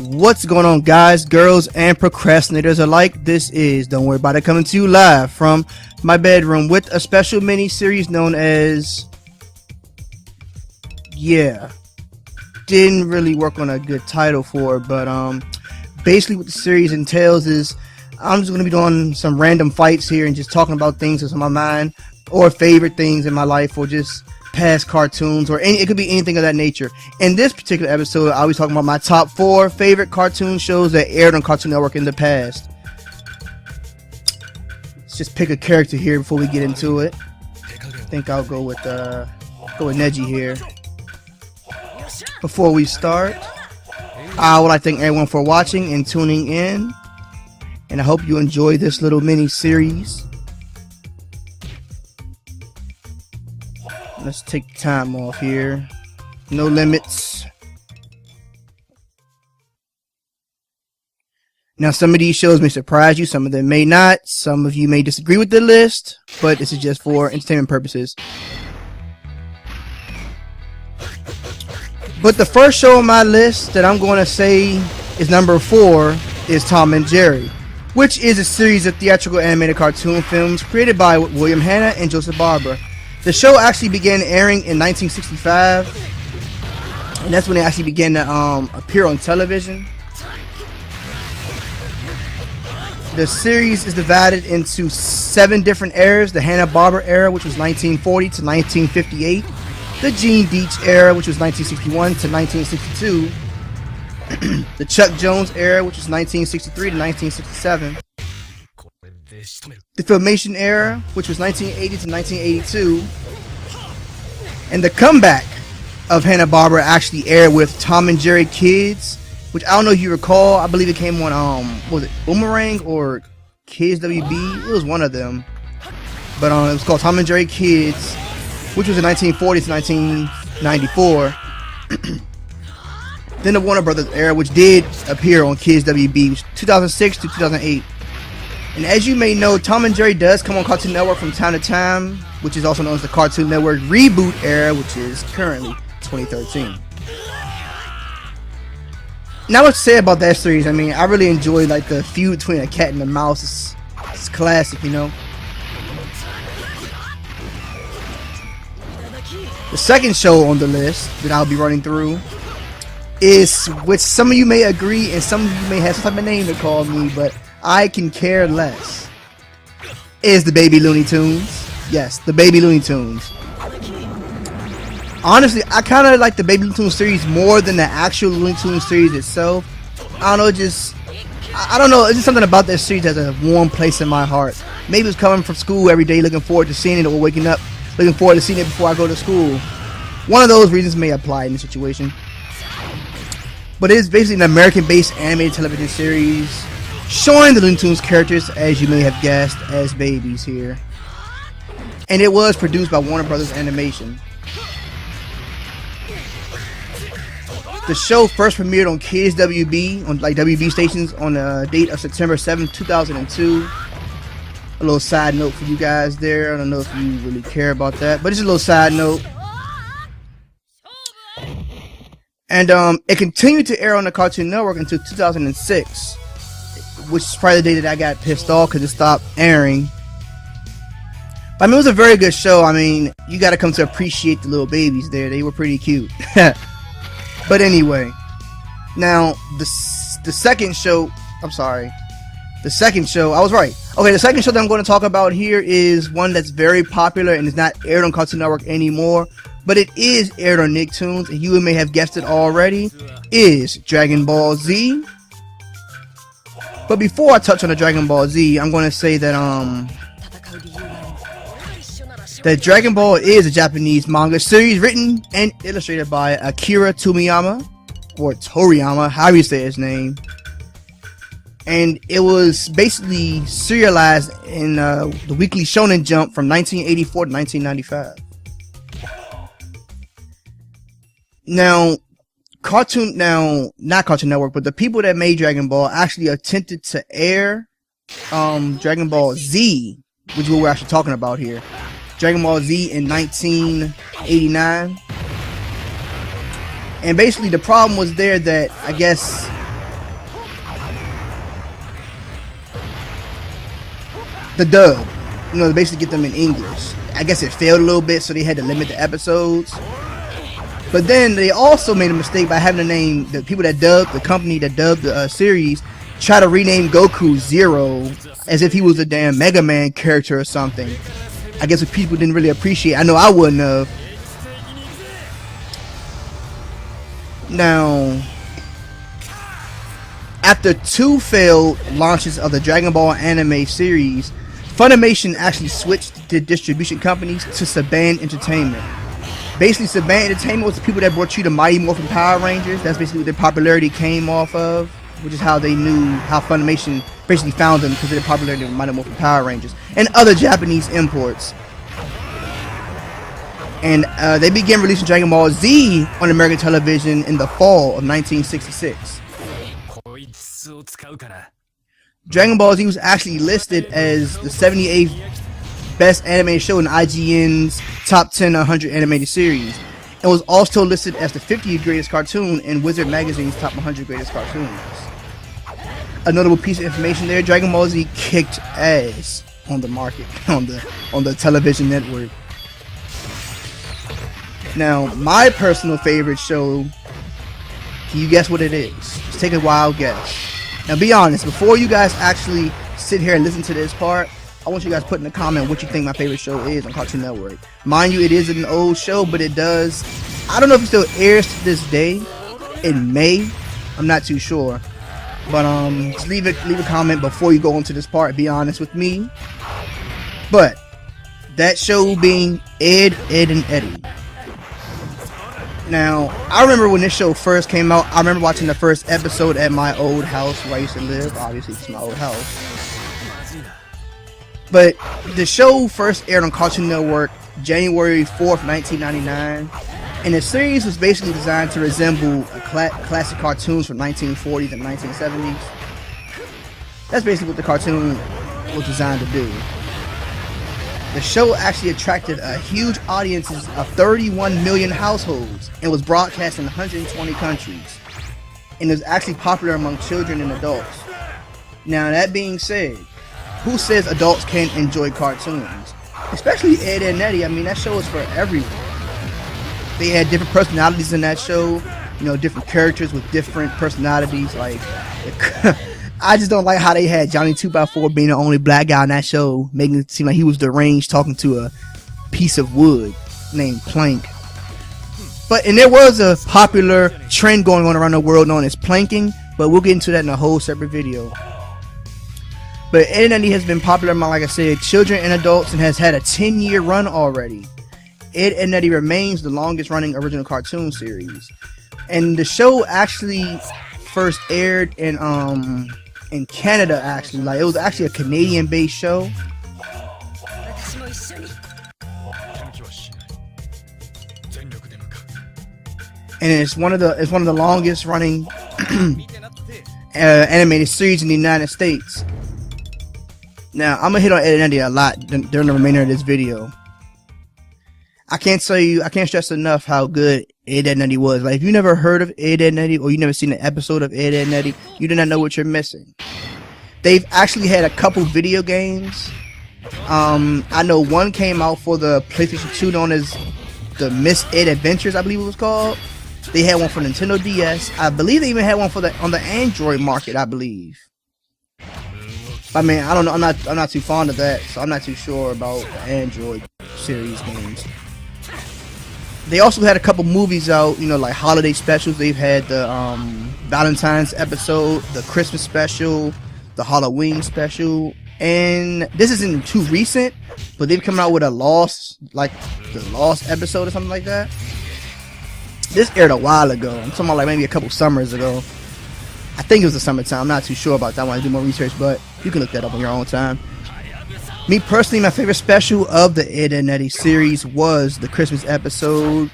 What's going on, guys, girls, and procrastinators alike? This is Don't Worry About It, coming to you live from my bedroom with a special mini series known as didn't really work on a good title for it, but basically what the series entails is I'm just going to be doing some random fights here and just talking about things that's on my mind or favorite things in my life or just past cartoons or it could be anything of that nature. In this particular episode, I'll be talking about my top 4 favorite cartoon shows that aired on Cartoon Network in the past. Let's just pick a character here before we get into it. I think I'll go with Neji here. Before we start, I would like to thank everyone for watching and tuning in, and I hope you enjoy this little mini series. Let's take time off here. No limits. Now, some of these shows may surprise you, some of them may not. Some of you may disagree with the list, but this is just for entertainment purposes. But the first show on my list that I'm going to say is number 4 is Tom and Jerry, which is a series of theatrical animated cartoon films created by William Hanna and Joseph Barber. The show actually began airing in 1965, and that's when it actually began to appear on television. The series is divided into 7 different eras: the Hanna-Barbera era, which was 1940 to 1958, the Gene Deitch era, which was 1961 to 1962, the Chuck Jones era, which was 1963 to 1967, the Filmation era, which was 1980 to 1982, and the comeback of Hanna-Barbera actually aired with Tom and Jerry Kids, which I don't know if you recall. I believe it came on was it Boomerang or Kids WB? It was one of them, but it was called Tom and Jerry Kids, which was in 1940 to 1994. Then the Warner Brothers era, which did appear on Kids WB, 2006 to 2008. And as you may know, Tom and Jerry does come on Cartoon Network from time to time, which is also known as the Cartoon Network reboot era, which is currently 2013. Now, what to say about that series? I mean, I really enjoy like the feud between a cat and a mouse. It's classic, you know. The second show on the list that I'll be running through is, which some of you may agree and some of you may have some type of name to call me, but I can care less, is the Baby Looney Tunes. Yes, the Baby Looney Tunes. Honestly, I kind of like the Baby Looney Tunes series more than the actual Looney Tunes series itself. I don't know, I don't know, it's just something about that series that has a warm place in my heart. Maybe it's coming from school every day looking forward to seeing it, or waking up looking forward to seeing it before I go to school. One of those reasons may apply in this situation. But it is basically an American-based animated television series showing the Looney Tunes characters, as you may have guessed, as babies here. And it was produced by Warner Brothers Animation. The show first premiered on Kids WB, on like WB stations, on the date of September 7th, 2002. A little side note for you guys there. I don't know if you really care about that, but it's a little side note. And it continued to air on the Cartoon Network until 2006, which is probably the day that I got pissed off because it stopped airing. But I mean, it was a very good show. I mean, you got to come to appreciate the little babies there. They were pretty cute. But anyway, now the second show, I was right. Okay, the second show that I'm going to talk about here is one that's very popular and is not aired on Cartoon Network anymore, but it is aired on Nicktoons, and you may have guessed it already, is Dragon Ball Z. But before I touch on the Dragon Ball Z, I'm going to say that that Dragon Ball is a Japanese manga series written and illustrated by Akira Toriyama, or Toriyama, however you say his name. And it was basically serialized in the Weekly Shonen Jump from 1984 to 1995. Now, not Cartoon Network, but the people that made Dragon Ball actually attempted to air Dragon Ball Z, which is what we're actually talking about here. Dragon Ball Z in 1989. And basically the problem was there that I guess the dub. You know, to basically get them in English. I guess it failed a little bit, so they had to limit the episodes. But then they also made a mistake by having to name the people that dubbed, the company that dubbed the series, try to rename Goku Zero as if he was a damn Mega Man character or something. I guess what people didn't really appreciate. I know I wouldn't have. Now, after 2 failed launches of the Dragon Ball anime series, Funimation actually switched to distribution companies to Saban Entertainment. Basically, Saban Entertainment was the people that brought you the Mighty Morphin Power Rangers. That's basically what their popularity came off of, which is how they knew how Funimation basically found them, because of their popularity of Mighty Morphin Power Rangers and other Japanese imports. And they began releasing Dragon Ball Z on American television in the fall of 1966. Dragon Ball Z was actually listed as the 78th best animated show in IGN's top 10 100 animated series, and was also listed as the 50th greatest cartoon in Wizard Magazine's top 100 greatest cartoons. A notable piece of information there: Dragon Ball Z kicked ass on the market, on the television network. Now, my personal favorite show, can you guess what it is? Just take a wild guess. Now, be honest, before you guys actually sit here and listen to this part, I want you guys to put in the comment what you think my favorite show is on Cartoon Network. Mind you, it is an old show, but it does, I don't know if it still airs to this day. It may, I'm not too sure. But just leave a comment before you go into this part. Be honest with me. But that show being Ed, Edd n Eddy. Now, I remember when this show first came out. I remember watching the first episode at my old house where I used to live. Obviously, it's my old house. But the show first aired on Cartoon Network January 4th, 1999. And the series was basically designed to resemble classic cartoons from 1940s and 1970s. That's basically what the cartoon was designed to do. The show actually attracted a huge audiences of 31 million households and was broadcast in 120 countries. And it was actually popular among children and adults. Now, that being said, who says adults can't enjoy cartoons? Especially Ed, Edd n Eddy. I mean, that show is for everyone. They had different personalities in that show, you know, different characters with different personalities. Like, I just don't like how they had Johnny 2x4 being the only black guy in that show, making it seem like he was deranged talking to a piece of wood named Plank. And there was a popular trend going on around the world known as planking, but we'll get into that in a whole separate video. But Ed, Edd n Eddy has been popular among, like I said, children and adults, and has had a 10-year run already. Ed, Edd n Eddy remains the longest running original cartoon series. And the show actually first aired in Canada, actually. Like, it was actually a Canadian based show. And it's one of the longest running animated series in the United States. Now, I'm gonna hit on Ed, Edd n Eddy a lot during the remainder of this video. I can't stress enough how good Ed, Edd n Eddy was. Like, if you never heard of Ed, Edd n Eddy, or you never seen an episode of Ed, Edd n Eddy, you do not know what you're missing. They've actually had a couple video games. I know one came out for the PlayStation 2 known as the Miss Ed Adventures, I believe it was called. They had one for Nintendo DS. I believe they even had one on the Android market, I believe. I mean, I don't know. I'm not too fond of that, so I'm not too sure about the Android series games. They also had a couple movies out, you know, like holiday specials. They've had the Valentine's episode, the Christmas special, the Halloween special, and this isn't too recent, but they've come out with the Lost episode or something like that. This aired a while ago. I'm talking about like maybe a couple summers ago. I think it was the summertime. I'm not too sure about that one. I do more research, but you can look that up on your own time. Me personally, my favorite special of the Ed, Edd n Eddy series was the Christmas episode.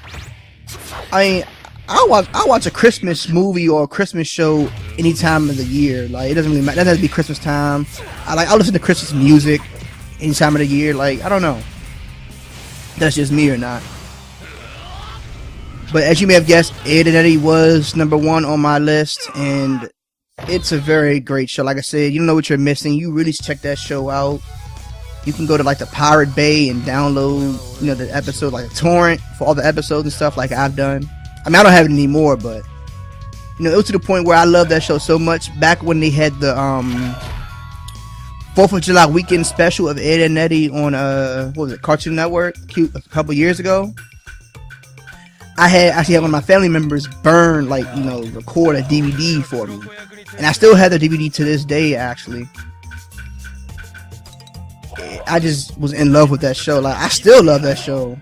I mean, I watch a Christmas movie or a Christmas show any time of the year. Like, it doesn't really matter. That has to be Christmas time. I listen to Christmas music any time of the year. Like, I don't know. That's just me or not. But as you may have guessed, Ed, Edd n Eddy was #1 on my list, and it's a very great show. Like I said, you don't know what you're missing. You really should check that show out. You can go to like the Pirate Bay and download, you know, the episode, like a torrent for all the episodes and stuff, like I've done. I mean, I don't have it anymore, but you know, it was to the point where I loved that show so much. Back when they had the 4th of July weekend special of Ed and Eddie on what was it, Cartoon Network, a couple years ago. I actually had one of my family members burn, like, you know, record a DVD for me, and I still have the DVD to this day. Actually, I just was in love with that show. Like, I still love that show.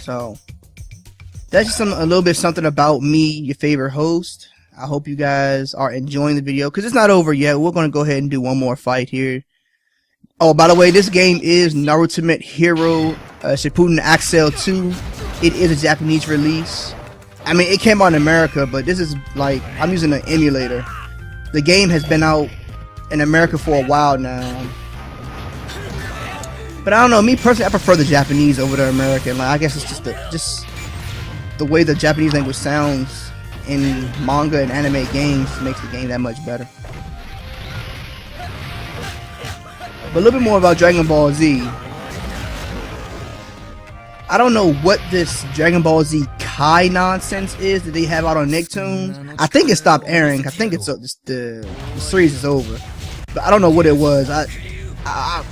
So that's just a little bit something about me, your favorite host. I hope you guys are enjoying the video, because it's not over yet. We're going to go ahead and do one more fight here. Oh, by the way, this game is Narutimate Hero Shippuden accel 2. It is a Japanese release. I mean, it came out in America, but this is like, I'm using an emulator. The game has been out in America for a while now. But I don't know, me personally, I prefer the Japanese over the American. Like, I guess it's just the way the Japanese language sounds in manga and anime games makes the game that much better. But a little bit more about Dragon Ball Z. I don't know what this Dragon Ball Z Kai nonsense is that they have out on Nicktoons. I think it stopped airing. I think the series is over. But I don't know what it was. I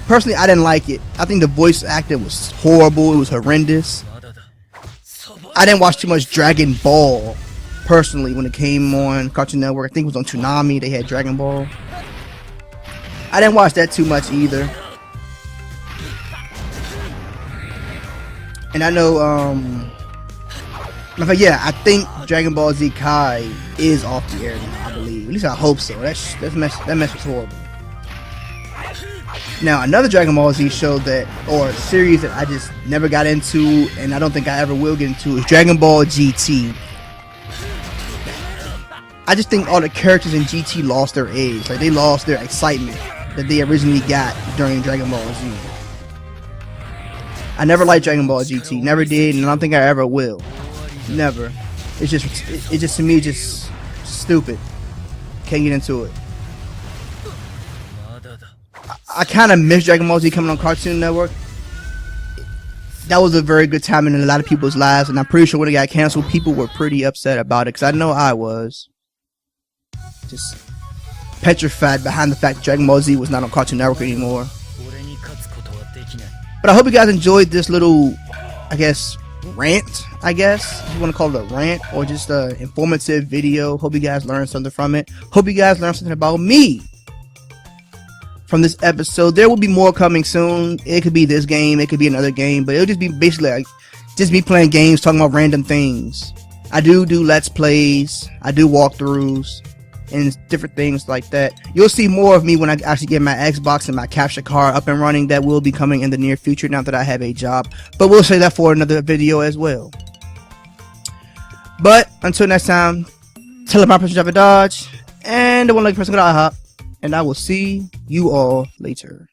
personally, I didn't like it. I think the voice acting was horrible. It was horrendous. I didn't watch too much Dragon Ball personally when it came on Cartoon Network. I think it was on Toonami. They had Dragon Ball. I didn't watch that too much either. And I know, but yeah, I think Dragon Ball Z Kai is off the air now, I believe. At least I hope so. That mess was horrible. Now, another Dragon Ball Z show or series that I just never got into, and I don't think I ever will get into, is Dragon Ball GT. I just think all the characters in GT lost their age. Like, they lost their excitement that they originally got during Dragon Ball Z. I never liked Dragon Ball GT. Never did, and I don't think I ever will. Never. It's just to me, just stupid. Can't get into it. I kind of miss Dragon Ball Z coming on Cartoon Network. That was a very good time in a lot of people's lives, and I'm pretty sure when it got canceled, people were pretty upset about it, because I know I was. Just petrified behind the fact that Dragon Ball Z was not on Cartoon Network anymore. But I hope you guys enjoyed this little, I guess, rant, I guess. If you want to call it a rant, or just an informative video. Hope you guys learned something from it. Hope you guys learned something about me from this episode. There will be more coming soon. It could be this game, it could be another game, but it'll just be basically like just me playing games, talking about random things. I do let's plays, I do walkthroughs, and different things like that. You'll see more of me when I actually get my Xbox and my capture card up and running. That will be coming in the near future now that I have a job, but we'll say that for another video as well. But until next time, tell my person drive a Dodge, and the one like person got a hop, and I will see you all later.